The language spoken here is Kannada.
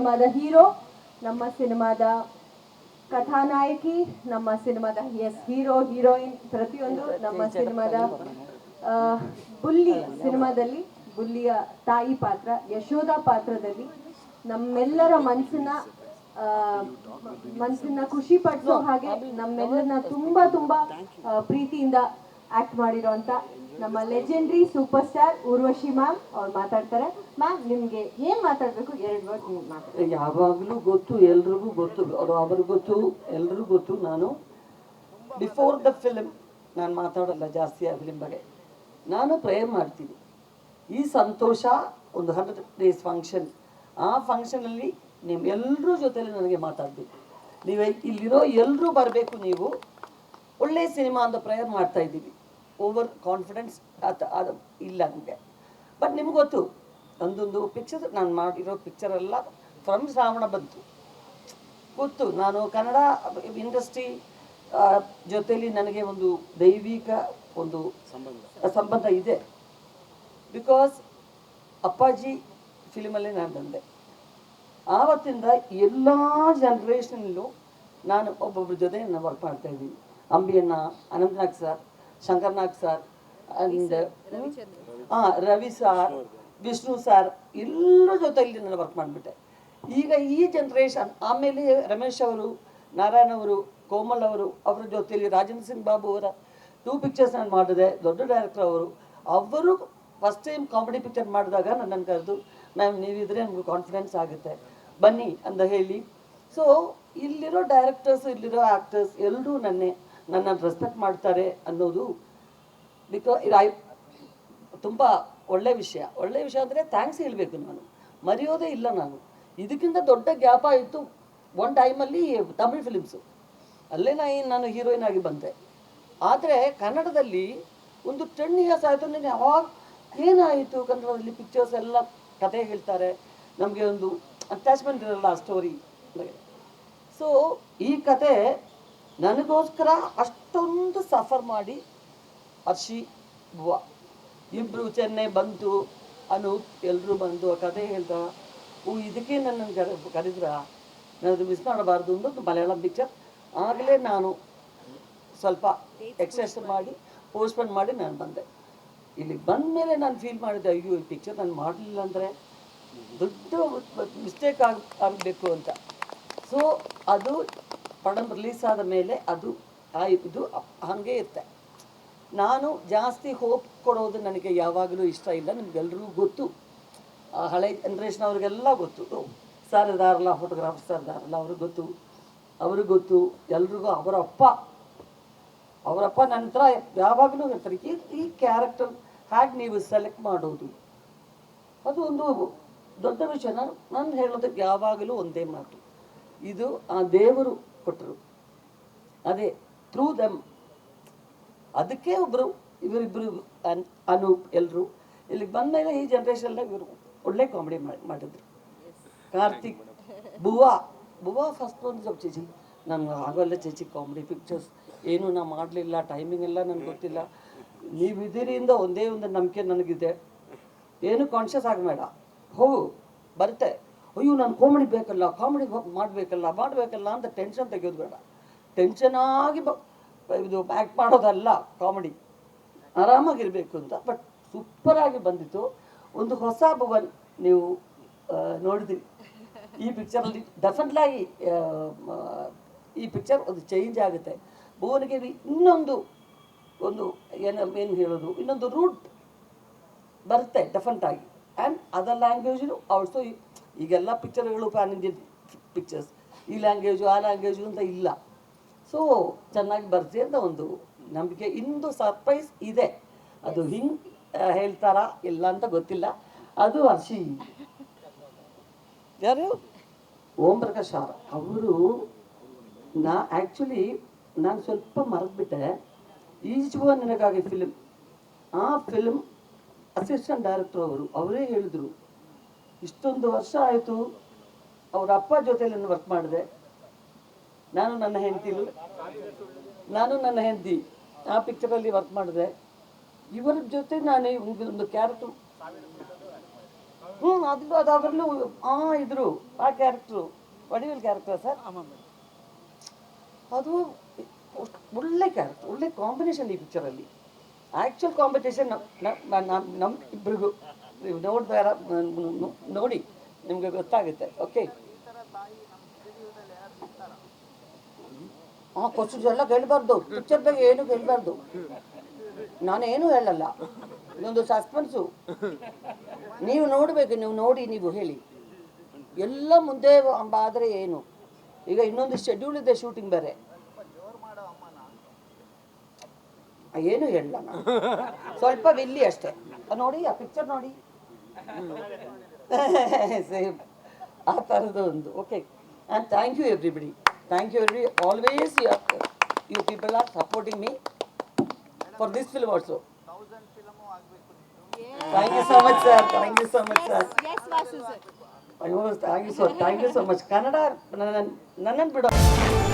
ಸಿನಿಮಾದ ಹೀರೋ, ನಮ್ಮ ಸಿನಿಮಾದ ಕಥಾನಾಯಕಿ, ನಮ್ಮ ಸಿನಿಮಾದ ಹೀರೋ ಹೀರೋಯಿನ್ ಪ್ರತಿಯೊಂದು ನಮ್ಮ ಸಿನಿಮಾದ ಬುಲ್ಲಿ ಸಿನಿಮಾದಲ್ಲಿ ಬುಲ್ಲಿಯ ತಾಯಿ ಪಾತ್ರ, ಯಶೋಧ ಪಾತ್ರದಲ್ಲಿ ನಮ್ಮೆಲ್ಲರ ಮನಸ್ಸನ್ನ ಖುಷಿ ಪಡಿಸೋ ಹಾಗೆ ನಮ್ಮೆಲ್ಲರನ್ನ ತುಂಬಾ ತುಂಬಾ ಪ್ರೀತಿಯಿಂದ ಆಕ್ಟ್ ಮಾಡಿರೋಂಥ ನಮ್ಮ legendary super star Urvashi ma'am ಅವ್ರು ಮಾತಾಡ್ತಾರೆ. ಮ್ಯಾಮ್, ನಿಮ್ಗೆ ಏನ್ ಮಾತಾಡ್ಬೇಕು 2 ವರ್ಡ್ ನೀವು ಮಾತಾಡಿ. ಯಾವಾಗಲೂ ಗೊತ್ತು, ಎಲ್ರಿಗೂ ಗೊತ್ತು, ಅವ್ರಿಗೆ ಗೊತ್ತು, ಎಲ್ರಿಗೂ ಗೊತ್ತು. ನಾನು ಬಿಫೋರ್ ದ ಫಿಲ್ಮ್ ನಾನು ಮಾತಾಡೋಲ್ಲ ಜಾಸ್ತಿ ಆ ಫಿಲ್ಮ್ ಬಗ್ಗೆ. ನಾನು ಪ್ರೇಯರ್ ಮಾಡ್ತೀನಿ. ಈ ಸಂತೋಷ ಒಂದು 100 days ಫಂಕ್ಷನ್, ಆ ಫಂಕ್ಷನಲ್ಲಿ ನೀವು ಎಲ್ಲರೂ ಜೊತೆಲಿ ನನಗೆ ಮಾತಾಡಬೇಕು. ನೀವು ಇಲ್ಲಿರೋ ಎಲ್ಲರೂ ಬರಬೇಕು. ನೀವು ಒಳ್ಳೆಯ ಸಿನಿಮಾ ಅಂತ ಪ್ರೇಯರ್ ಮಾಡ್ತಾ ಇದ್ದೀವಿ. ಓವರ್ ಕಾನ್ಫಿಡೆನ್ಸ್ ಅದು ಇಲ್ಲ ನನಗೆ. ಬಟ್ ನಿಮ್ಗೆ ಗೊತ್ತು, ಒಂದೊಂದು ಪಿಕ್ಚರ್ ನಾನು ಮಾಡಿರೋ ಪಿಕ್ಚರೆಲ್ಲ ಫ್ರಮ್ ಶ್ರಾವಣ ಬಂತು ಗೊತ್ತು. ನಾನು ಕನ್ನಡ ಇಂಡಸ್ಟ್ರಿ ಜೊತೆಲಿ ನನಗೆ ಒಂದು ದೈವಿಕ ಒಂದು ಸಂಬಂಧ ಇದೆ. ಬಿಕಾಸ್ ಅಪ್ಪಾಜಿ ಫಿಲ್ಮಲ್ಲೇ ನಾನು ಬಂದೆ. ಆವತ್ತಿಂದ ಎಲ್ಲ ಜನ್ರೇಷನಲ್ಲೂ ನಾನು ಒಬ್ಬೊಬ್ಬರ ಜೊತೆ ನಾನು ವರ್ಕ್ ಮಾಡ್ತಾಯಿದ್ದೀನಿ. ಅಂಬಿಯಣ್ಣ, Ananthnag sir, Shankarnag sir, and Ravi sir, Vishnu sir, ಎಲ್ಲರ ಜೊತೆಯಲ್ಲಿ ನಾನು ವರ್ಕ್ ಮಾಡಿಬಿಟ್ಟೆ. ಈಗ ಈ ಜನ್ರೇಷನ್ ಆಮೇಲೆ ರಮೇಶ್ ಅವರು, ನಾರಾಯಣ್ ಅವರು, ಕೋಮಲ್ ಅವರು, ಅವರ ಜೊತೆಯಲ್ಲಿ ರಾಜೇಂದ್ರ ಸಿಂಗ್ ಬಾಬು ಅವರ 2 ಪಿಕ್ಚರ್ಸ್ ನಾನು ಮಾಡಿದೆ. ದೊಡ್ಡ ಡೈರೆಕ್ಟರ್ ಅವರು ಫಸ್ಟ್ ಟೈಮ್ ಕಾಮಿಡಿ ಪಿಕ್ಚರ್ ಮಾಡಿದಾಗ ನನ್ನನ್ನು ಕರೆದು, ಮ್ಯಾಮ್ ನೀವಿದ್ರೆ ನಮಗೆ ಕಾನ್ಫಿಡೆನ್ಸ್ ಆಗುತ್ತೆ, ಬನ್ನಿ ಅಂತ ಹೇಳಿ. ಸೊ ಇಲ್ಲಿರೋ ಡೈರೆಕ್ಟರ್ಸ್, ಇಲ್ಲಿರೋ ಆ್ಯಕ್ಟರ್ಸ್ ಎಲ್ಲರೂ ನನ್ನನ್ನು ರೆಸ್ಪೆಕ್ಟ್ ಮಾಡ್ತಾರೆ ಅನ್ನೋದು ತುಂಬ ಒಳ್ಳೆಯ ವಿಷಯ. ಅಂದರೆ ಥ್ಯಾಂಕ್ಸ್ ಹೇಳಬೇಕು. ನಾನು ಮರೆಯೋದೇ ಇಲ್ಲ. ನಾನು ಇದಕ್ಕಿಂತ ದೊಡ್ಡ ಗ್ಯಾಪ್ ಆಯಿತು ಒಂದು ಟೈಮಲ್ಲಿ ತಮಿಳ್ ಫಿಲಿಮ್ಸು, ಅಲ್ಲೇ ನಾನು ಹೀರೋಯಿನ್ ಆಗಿ ಬಂದೆ. ಆದರೆ ಕನ್ನಡದಲ್ಲಿ ಒಂದು 10 years ಆಯಿತು. ನಾನು ಯಾವಾಗ ಏನಾಯಿತು ಕನ್ನಡದಲ್ಲಿ ಪಿಕ್ಚರ್ಸ್ ಎಲ್ಲ ಕತೆ ಹೇಳ್ತಾರೆ, ನಮಗೆ ಒಂದು ಅಟ್ಯಾಚ್ಮೆಂಟ್ ಇರಲ್ಲ ಆ ಸ್ಟೋರಿ. ಸೊ ಈ ಕತೆ ನನಗೋಸ್ಕರ ಅಷ್ಟೊಂದು ಸಫರ್ ಮಾಡಿ ಹರ್ಷಿ ಬುವ ಇಬ್ಬರು ಚೆನ್ನೈ ಬಂತು, ಅನೂಪ್ ಎಲ್ಲರೂ ಬಂದು ಆ ಕತೆ ಹೇಳ್ತಾ, ಇದಕ್ಕೆ ನನ್ನನ್ನು ಕರೆದ್ರ, ನಾನು ಮಿಸ್ ಮಾಡಬಾರ್ದು ಅನ್ನೋದು ಮಲಯಾಳಂ ಪಿಕ್ಚರ್. ಆಗಲೇ ನಾನು ಸ್ವಲ್ಪ ಎಕ್ಸರ್ಸೈಸ್ ಮಾಡಿ ಪೋಸ್ಟ್ಪೋನ್ ಮಾಡಿ ನಾನು ಬಂದೆ. ಇಲ್ಲಿಗೆ ಬಂದ ಮೇಲೆ ನಾನು ಫೀಲ್ ಮಾಡಿದೆ, ಅಯ್ಯೋ ಈ ಪಿಕ್ಚರ್ ನಾನು ಮಾಡಲಿಲ್ಲ ಅಂದರೆ ದೊಡ್ಡ ಮಿಸ್ಟೇಕ್ ಆಗಬೇಕು ಅಂತ. ಸೊ ಅದು ಪಡಂ ರಿಲೀಸ್ ಆದ ಮೇಲೆ ಅದು ಇದು ಹಾಗೆ ಇರುತ್ತೆ. ನಾನು ಜಾಸ್ತಿ ಹೋಪ್ ಕೊಡೋದು ನನಗೆ ಯಾವಾಗಲೂ ಇಷ್ಟ ಇಲ್ಲ. ನಿಮಗೆಲ್ರಿಗೂ ಗೊತ್ತು, ಹಳೆ ಜನ್ರೇಷನ್ ಅವ್ರಿಗೆಲ್ಲ ಗೊತ್ತು. ಸರ್ ಇದಾರಲ್ಲ, ಫೋಟೋಗ್ರಾಫರ್ ಸರ್ ಇದಾರಲ್ಲ, ಅವ್ರಿಗೆ ಗೊತ್ತು ಎಲ್ರಿಗೂ. ಅವರಪ್ಪ ನನ್ನ ಹತ್ರ ಯಾವಾಗಲೂ ಹೇಳ್ತಾರೆ, ಈ ಕ್ಯಾರೆಕ್ಟರ್ ಹೇಗೆ ನೀವು ಸೆಲೆಕ್ಟ್ ಮಾಡೋದು, ಅದು ಒಂದು ದೊಡ್ಡ ವಿಷಯ. ನಾನು ಹೇಳೋದಕ್ಕೆ ಯಾವಾಗಲೂ ಒಂದೇ ಮಾತು, ಇದು ಆ ದೇವರು ಕೊಟ್ಟರು, ಅದೇ ಥ್ರೂ ದಮ್. ಅದಕ್ಕೆ ಇವರಿಬ್ಬರು ಅನೂಪ್ ಎಲ್ಲರೂ ಇಲ್ಲಿಗೆ ಬಂದ ಮೇಲೆ ಈ ಜನ್ರೇಷನ್ದಾಗ ಇವರು ಒಳ್ಳೆ ಕಾಮಿಡಿ ಮಾಡಿದ್ರು. ಕಾರ್ತಿಕ್, ಬುವಾ ಫಸ್ಟ್ ಒಂದು ಸ್ವಲ್ಪ ಚೇಚಿ, ನನಗೆ ಆಗೋಲ್ಲ ಚೇಚಿ ಕಾಮಿಡಿ ಪಿಕ್ಚರ್ಸ್ ಏನು ನಾ ಮಾಡಲಿಲ್ಲ, ಟೈಮಿಂಗ್ ಎಲ್ಲ ನನಗೆ ಗೊತ್ತಿಲ್ಲ. ನೀವಿದ್ದೀರಿಂದ ಒಂದೇ ಒಂದು ನಂಬಿಕೆ ನನಗಿದೆ, ಏನು ಕಾನ್ಷಿಯಸ್ ಆಗಬೇಡ, ಹೋಗು ಬರುತ್ತೆ. ಅಯ್ಯೋ ನಾನು ಕಾಮಿಡಿ ಮಾಡಬೇಕಲ್ಲ ಅಂತ ಟೆನ್ಷನ್ ತೆಗೆಯೋದು ಬೇಡ. ಟೆನ್ಷನಾಗಿ ಇದು ಆ್ಯಕ್ಟ್ ಮಾಡೋದಲ್ಲ, ಕಾಮಿಡಿ ಆರಾಮಾಗಿರಬೇಕು ಅಂತ. ಬಟ್ ಸೂಪರಾಗಿ ಬಂದಿತ್ತು. ಒಂದು ಹೊಸ ಭುವನ್ ನೀವು ನೋಡಿದ್ರಿ ಈ ಪಿಕ್ಚರಲ್ಲಿ. ಡೆಫಿನೆಟ್ಲಾಗಿ ಈ ಪಿಕ್ಚರ್ ಒಂದು ಚೇಂಜ್ ಆಗುತ್ತೆ. ಭುವನಿಗೆ ಇನ್ನೊಂದು ಏನು ಹೇಳೋದು, ಇನ್ನೊಂದು ರೂಟ್ ಬರುತ್ತೆ ಡೆಫಿನೆಟಾಗಿ. And other language also. ಈಗೆಲ್ಲ ಪಿಕ್ಚರ್ಗಳು ಪ್ಯಾನ್ ಇಂಡಿಯನ್ ಪಿಕ್ಚರ್ಸ್, ಈ ಲ್ಯಾಂಗ್ವೇಜು ಆ ಲ್ಯಾಂಗ್ವೇಜು ಅಂತ ಇಲ್ಲ. ಸೊ ಚೆನ್ನಾಗಿ ಬರ್ತೀವಿ ಅಂತ ಒಂದು ನಂಬಿಕೆ. ಇಂದು ಸರ್ಪ್ರೈಸ್ ಇದೆ, ಅದು ಹಿಂಗೆ ಹೇಳ್ತಾರಾ ಇಲ್ಲ ಅಂತ ಗೊತ್ತಿಲ್ಲ. ಅದು ಹರ್ಷಿ ಯಾರು, ಓಂ ಪ್ರಕಾಶ್ ಅವರು. ಆ್ಯಕ್ಚುಲಿ ನಾನು ಸ್ವಲ್ಪ ಮರೆತುಬಿಟ್ಟೆ. ಈಜುವ ನಿನಗಾಗಿ ಫಿಲ್ಮ್, ಆ ಫಿಲ್ಮ್ ಅಸಿಸ್ಟೆಂಟ್ ಡೈರೆಕ್ಟರ್ ಅವರೇ ಹೇಳಿದರು, ಇಷ್ಟೊಂದು ವರ್ಷ ಆಯಿತು ಅವ್ರ ಅಪ್ಪ ಜೊತೆಲಿ ನಾನು ವರ್ಕ್ ಮಾಡಿದೆ. ನಾನು ನನ್ನ ಹೆಂಡತಿ ಆ ಪಿಕ್ಚರಲ್ಲಿ ವರ್ಕ್ ಮಾಡಿದೆ. ಇವರ ಜೊತೆ ನಾನು ಒಂದು ಕ್ಯಾರೆಕ್ಟರ್ ಅದು ಅದರಲ್ಲೂ ಇದ್ರು ಆ ಕ್ಯಾರೆಕ್ಟ್ರು ವಡಿವೇಲ್ ಕ್ಯಾರೆಕ್ಟರ್ ಸರ್. ಅದು ಒಳ್ಳೆ ಕ್ಯಾರೆಕ್ಟರ್, ಒಳ್ಳೆ ಕಾಂಬಿನೇಷನ್ ಈ ಪಿಕ್ಚರಲ್ಲಿ. ಆ್ಯಕ್ಚುಯಲ್ ಕಾಂಪಿಟೇಷನ್ ನಮ್ಮ ಇಬ್ಬರಿಗೂ ನೀವು ನೋಡಿ ನಿಮಗೆ ಗೊತ್ತಾಗುತ್ತೆ. ಓಕೆ, ಕ್ವಶನ್ಸ್ ಎಲ್ಲ ಕೇಳಬಾರ್ದು, ಪಿಕ್ಚರ್ ಬಗ್ಗೆ ಏನು ಕೇಳಬಾರ್ದು. ನಾನೇನು ಹೇಳಲ್ಲ, ಇದೊಂದು ಸಸ್ಪೆನ್ಸು. ನೀವು ನೋಡಬೇಕು, ನೀವು ನೋಡಿ ನೀವು ಹೇಳಿ ಎಲ್ಲ ಮುಂದೆ ಆದರೆ ಏನು. ಈಗ ಇನ್ನೊಂದು ಶೆಡ್ಯೂಲ್ ಇದೆ, ಶೂಟಿಂಗ್ ಬೇರೆ. ಏನು ಹೇಳಲ್ಲ ನಾನು, ಸ್ವಲ್ಪ ವಿಲ್ಲಿ ಅಷ್ಟೇ. ನೋಡಿ ಆ ಪಿಕ್ಚರ್ ನೋಡಿ, ಸೇಮ್ ಆ ಥರದ್ದು ಒಂದು. Okay, and thank you everybody, thank you every, always you people are supporting me for this film also. Thank you so much, sir. Thank you so much, sir. Yes, Vasu sir. Thank you so much. Kannada, nannanu bidu.